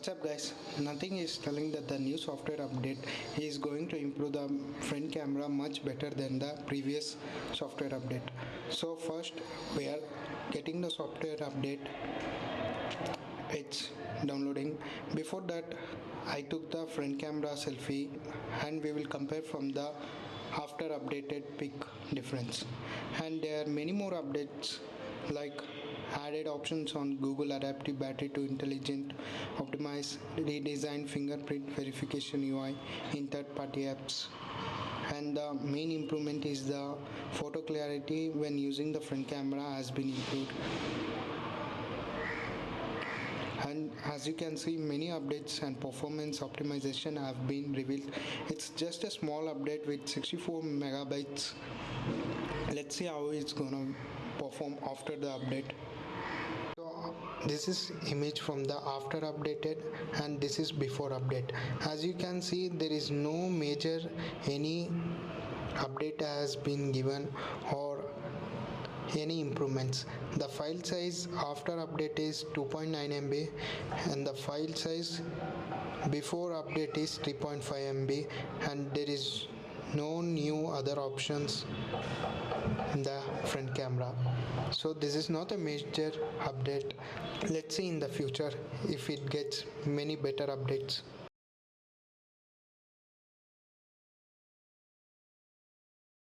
What's up guys? Nothing is telling that the new software update is going to improve the front camera much better than the previous software update. So first we are getting the software update. It's downloading. Before that I took the front camera selfie and we will compare from the after updated pic difference. And there are many more updates like added options on Google Adaptive Battery to Intelligent Optimize, redesign fingerprint verification UI in third-party apps. And the main improvement is the photo clarity when using the front camera has been improved. And as you can see, many updates and performance optimization have been revealed. It's just a small update with 64 megabytes. Let's see how it's gonna perform after the update. So this is image from the after updated and this is before update. As you can see, there is no major any update has been given or any improvements. The file size after update is 2.9 MB and the file size before update is 3.5 MB, and there is no new other options in the front camera. So this is not a major update. Let's see in the future if it gets many better updates.